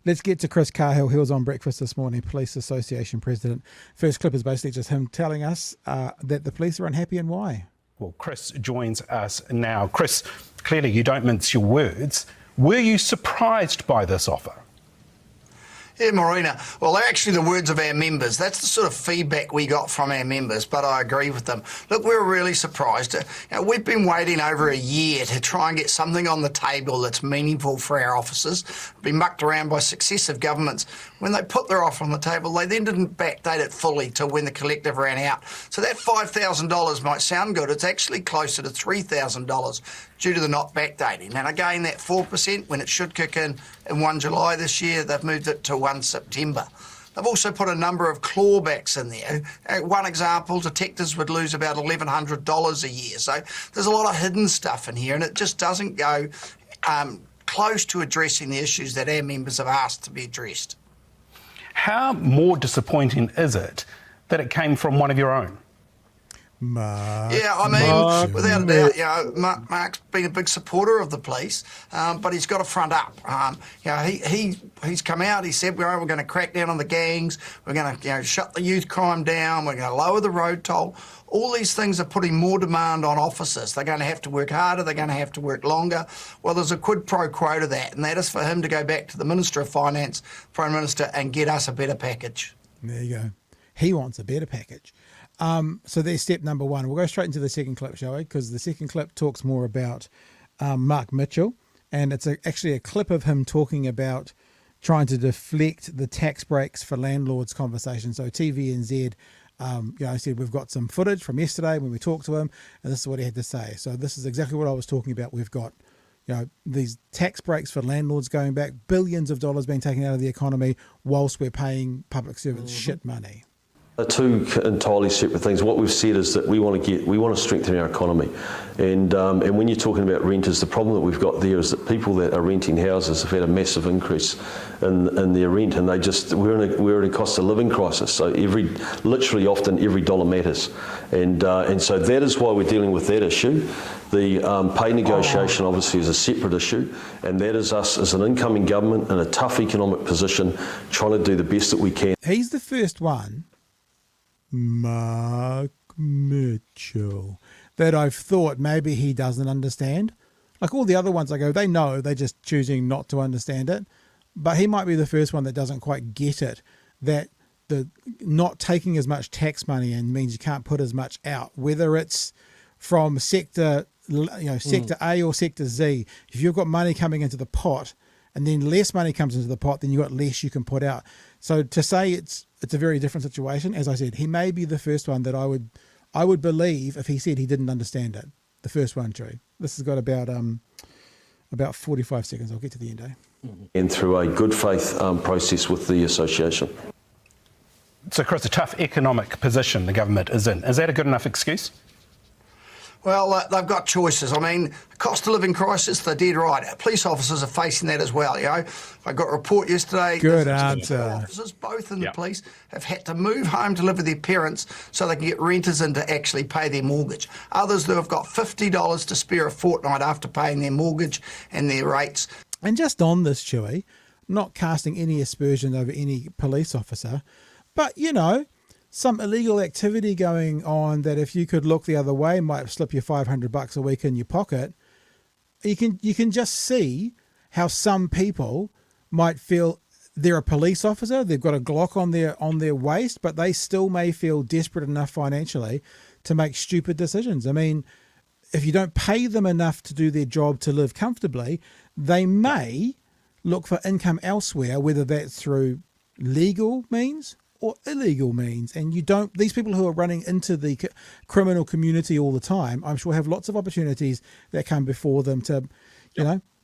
Let's get to Chris Cahill. He was on Breakfast this morning, Police Association President. First clip is basically just him telling us that the police are unhappy and why. Well, Chris joins us now. Chris, clearly you don't mince your words. Were you surprised by this offer? Yeah, Marina. Well, they're actually the words of our members. That's the sort of feedback we got from our members, but I agree with them. Look, we were really surprised. We've been waiting over a year to try and get something on the table that's meaningful for our officers. Been mucked around by successive governments. When they put their offer on the table, they then didn't backdate it fully to when the collective ran out. So that $5,000 might sound good. It's actually closer to $3,000 due to the not backdating. And again, that 4%, when it should kick in 1 July this year, they've moved it to 1 September. They've also put a number of clawbacks in there. One example, detectives would lose about $1,100 a year. So there's a lot of hidden stuff in here, and it just doesn't go close to addressing the issues that our members have asked to be addressed. How more disappointing is it that it came from one of your own? Yeah, I mean, without a doubt, you know, Mark's been a big supporter of the police, but he's got to front up. You know, he's come out. He said we're going to crack down on the gangs. We're going to shut the youth crime down. We're going to lower the road toll. All these things are putting more demand on officers. They're going to have to work harder. They're going to have to work longer. Well, there's a quid pro quo to that, and that is for him to go back to the Minister of Finance, Prime Minister, and get us a better package. There you go. He wants a better package. So there's step number one. We'll go straight into the second clip, shall we? Because the second clip talks more about Mark Mitchel, and it's actually a clip of him talking about trying to deflect the tax breaks for landlords conversation. So TVNZ, said we've got some footage from yesterday when we talked to him, and this is what he had to say. So this is exactly what I was talking about. We've got these tax breaks for landlords going back, billions of dollars being taken out of the economy whilst we're paying public servants shit money. Are two entirely separate things. What we've said is that we want to strengthen our economy, and when you're talking about renters, the problem that we've got there is that people that are renting houses have had a massive increase in their rent, and we're in a cost of living crisis. So literally often every dollar matters, and so that is why we're dealing with that issue. The pay negotiation obviously is a separate issue, and that is us as an incoming government in a tough economic position, trying to do the best that we can. He's the first one, Mark Mitchel, that I've thought maybe he doesn't understand. Like all the other ones, I go, they know, they're just choosing not to understand it. But he might be the first one that doesn't quite get it, that the not taking as much tax money in means you can't put as much out, whether it's from sector A or sector Z. If you've got money coming into the pot and then less money comes into the pot, then you've got less you can put out. So to say it's a very different situation, as I said, he may be the first one that I would believe if he said he didn't understand it. The first one, Drew. This has got about 45 seconds. I'll get to the end, And through a good faith process with the association. So, Chris, a tough economic position the government is in. Is that a good enough excuse? Well, they've got choices. I mean, cost of living crisis, they're dead right. Police officers are facing that as well. I got a report yesterday. Good answer. Officers, both in the police, have had to move home to live with their parents so they can get renters in to actually pay their mortgage. Others, who have got $50 to spare a fortnight after paying their mortgage and their rates. And just on this, Chewy, not casting any aspersion over any police officer, but, some illegal activity going on that if you could look the other way might slip you $500 a week in your pocket. You can just see how some people might feel they're a police officer, they've got a Glock on their waist, but they still may feel desperate enough financially to make stupid decisions. I mean, if you don't pay them enough to do their job to live comfortably, they may look for income elsewhere, whether that's through legal means or illegal means. And these people who are running into the criminal community all the time, I'm sure have lots of opportunities that come before them to,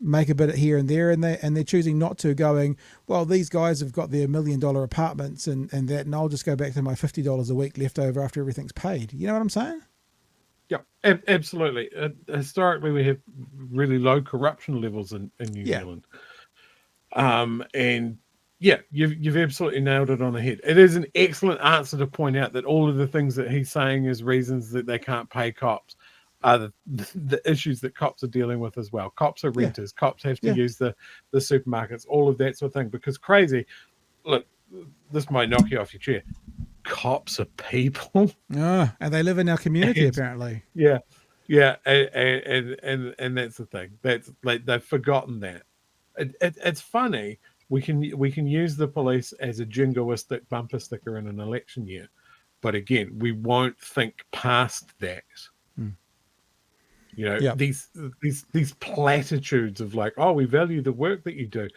make a bit here and there, and they're choosing not to, going, well, these guys have got their $1 million apartments and that, and I'll just go back to my $50 a week left over after everything's paid. You know what I'm saying? Yeah, absolutely. Historically, we have really low corruption levels in New Zealand. And yeah, you've absolutely nailed it on the head. It is an excellent answer to point out that all of the things that he's saying is reasons that they can't pay cops are the issues that cops are dealing with as well. Cops are renters. Cops have to Yeah. use the supermarkets, all of that sort of thing. Because crazy, look, this might knock you off your chair. Cops are people. Oh, and they live in our community, And- apparently. Yeah, yeah, and that's the thing. That's like they've forgotten that. It's funny. We can use the police as a jingoistic bumper sticker in an election year, but again, we won't think past that. You know, Yep. these platitudes of like, oh, we value the work that you do,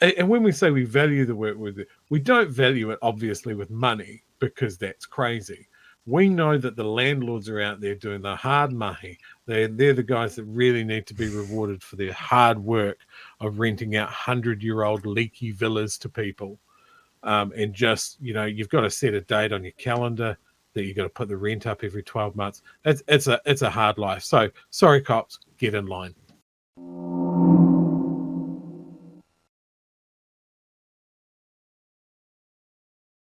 and when we say we value the work with it, we don't value it obviously with money because that's crazy. We know that the landlords are out there doing the hard mahi. They're the guys that really need to be rewarded for their hard work of renting out 100-year-old leaky villas to people. And just, you've got to set a date on your calendar that you've got to put the rent up every 12 months. It's a hard life. So sorry, cops, get in line.